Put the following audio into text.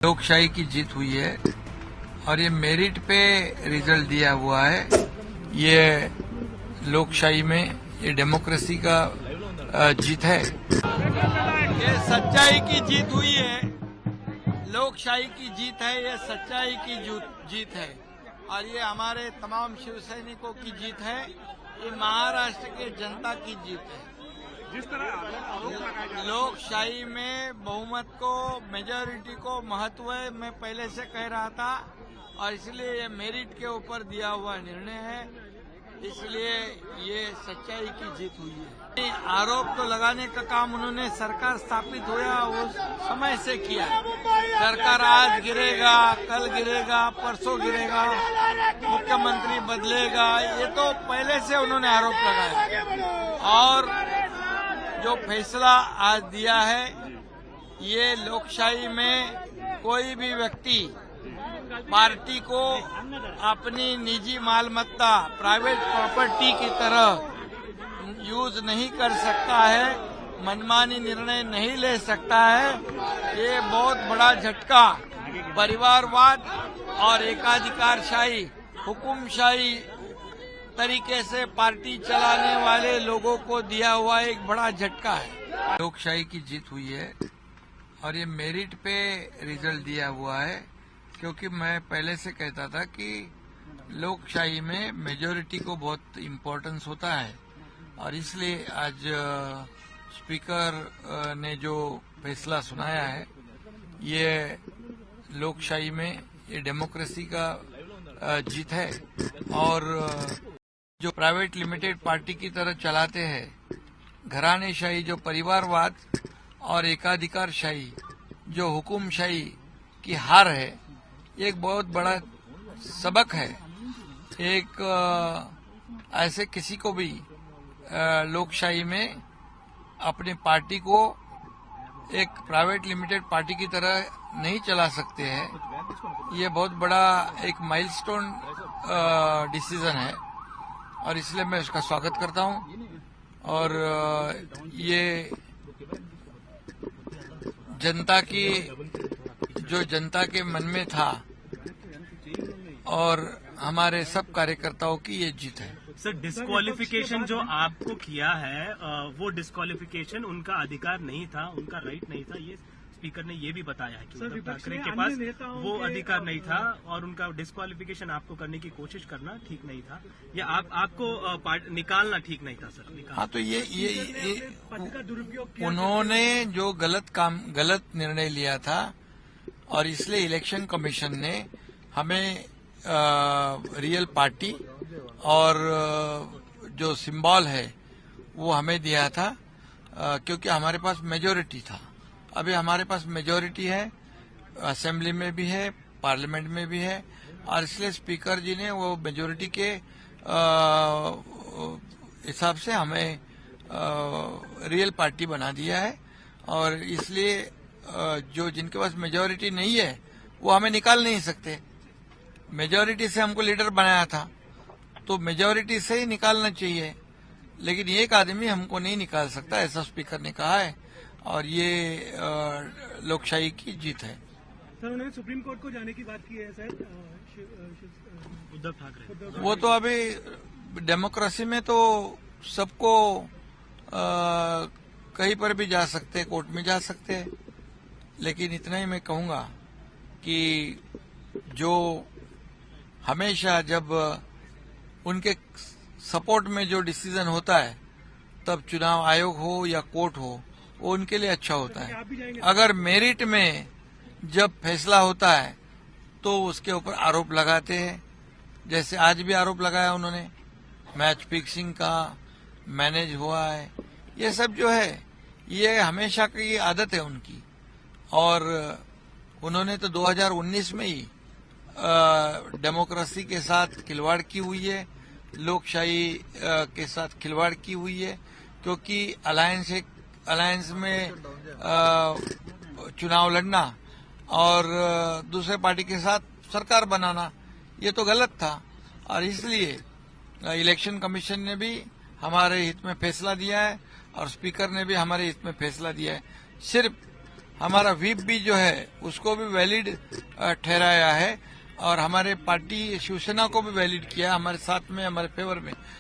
लोकशाही की जीत हुई है और ये मेरिट पे रिजल्ट दिया हुआ है। ये लोकशाही में ये डेमोक्रेसी का जीत है। ये सच्चाई की जीत हुई है, लोकशाही की जीत है, ये सच्चाई की जीत है और ये हमारे तमाम शिव सैनिकों की जीत है। ये महाराष्ट्र के जनता की जीत है। जिस तरह आरोप लगाए जा रहे हैं, लोकशाही में बहुमत को, मेजॉरिटी को महत्व है, मैं पहले से कह रहा था और इसलिए ये मेरिट के ऊपर दिया हुआ निर्णय है, इसलिए ये सच्चाई की जीत हुई है। आरोप तो लगाने का काम उन्होंने सरकार स्थापित हुआ उस समय से किया है। सरकार आज गिरेगा, कल गिरेगा, परसों गिरेगा, मुख्यमंत्री बदलेगा, ये तो पहले से उन्होंने आरोप लगाया और जो फैसला आज दिया है, ये लोकशाही में कोई भी व्यक्ति पार्टी को अपनी निजी मालमत्ता, प्राइवेट प्रॉपर्टी की तरह यूज नहीं कर सकता है, मनमानी निर्णय नहीं ले सकता है। ये बहुत बड़ा झटका परिवारवाद और एकाधिकारशाही, हुकुमशाही तरीके से पार्टी चलाने वाले लोगों को दिया हुआ एक बड़ा झटका है। लोकशाही की जीत हुई है और ये मेरिट पे रिजल्ट दिया हुआ है, क्योंकि मैं पहले से कहता था कि लोकशाही में मेजॉरिटी को बहुत इम्पोर्टेंस होता है और इसलिए आज स्पीकर ने जो फैसला सुनाया है, ये लोकशाही में ये डेमोक्रेसी का जीत है। और जो प्राइवेट लिमिटेड पार्टी की तरह चलाते हैं, घरानेशाही, जो परिवारवाद और एकाधिकारशाही, जो हुकुमशाही की हार है, एक बहुत बड़ा सबक है। एक ऐसे किसी को भी लोकशाही में अपनी पार्टी को एक प्राइवेट लिमिटेड पार्टी की तरह नहीं चला सकते हैं। ये बहुत बड़ा एक माइलस्टोन डिसीजन है और इसलिए मैं उसका स्वागत करता हूं। और ये जनता की, जो जनता के मन में था और हमारे सब कार्यकर्ताओं की ये जीत है। सर, डिस्क्वालिफिकेशन जो आपको किया है, वो डिस्क्वालिफिकेशन उनका अधिकार नहीं था, उनका राइट नहीं था, ये स्पीकर ने ये भी बताया है कि उद्धव ठाकरे के पास वो अधिकार नहीं था और उनका डिस्क्वालिफिकेशन आपको करने की कोशिश करना ठीक नहीं था, या आपको निकालना ठीक नहीं था सर। हाँ, तो ये पद का दुरुपयोग उन्होंने जो गलत निर्णय लिया था और इसलिए इलेक्शन कमीशन ने हमें रियल पार्टी और जो सिंबल है वो हमें दिया था, क्योंकि हमारे पास मेजॉरिटी था। अभी हमारे पास मेजॉरिटी है, असेंबली में भी है, पार्लियामेंट में भी है और इसलिए स्पीकर जी ने वो मेजॉरिटी के हिसाब से हमें रियल पार्टी बना दिया है और इसलिए जो जिनके पास मेजॉरिटी नहीं है वो हमें निकाल नहीं सकते। मेजॉरिटी से हमको लीडर बनाया था तो मेजॉरिटी से ही निकालना चाहिए, लेकिन एक आदमी हमको नहीं निकाल सकता, ऐसा स्पीकर ने कहा है और ये लोकशाही की जीत है। सर, उन्होंने सुप्रीम कोर्ट को जाने की बात की है सर, उद्धव ठाकरे। वो तो अभी डेमोक्रेसी में तो सबको कहीं पर भी जा सकते हैं, कोर्ट में जा सकते हैं, लेकिन इतना ही मैं कहूंगा कि जो हमेशा जब उनके सपोर्ट में जो डिसीजन होता है, तब चुनाव आयोग हो या कोर्ट हो, वो उनके लिए अच्छा होता है। अगर मेरिट में जब फैसला होता है तो उसके ऊपर आरोप लगाते हैं, जैसे आज भी आरोप लगाया उन्होंने, मैच फिक्सिंग का मैनेज हुआ है, ये सब जो है ये हमेशा की आदत है उनकी। और उन्होंने तो 2019 में ही डेमोक्रेसी के साथ खिलवाड़ की हुई है, लोकशाही के साथ खिलवाड़ की हुई है, क्योंकि अलायंस में चुनाव लड़ना और दूसरे पार्टी के साथ सरकार बनाना, ये तो गलत था और इसलिए इलेक्शन कमीशन ने भी हमारे हित में फैसला दिया है और स्पीकर ने भी हमारे हित में फैसला दिया है। सिर्फ हमारा व्हिप भी जो है उसको भी वैलिड ठहराया है और हमारे पार्टी शिवसेना को भी वैलिड किया हमारे साथ में, हमारे फेवर में।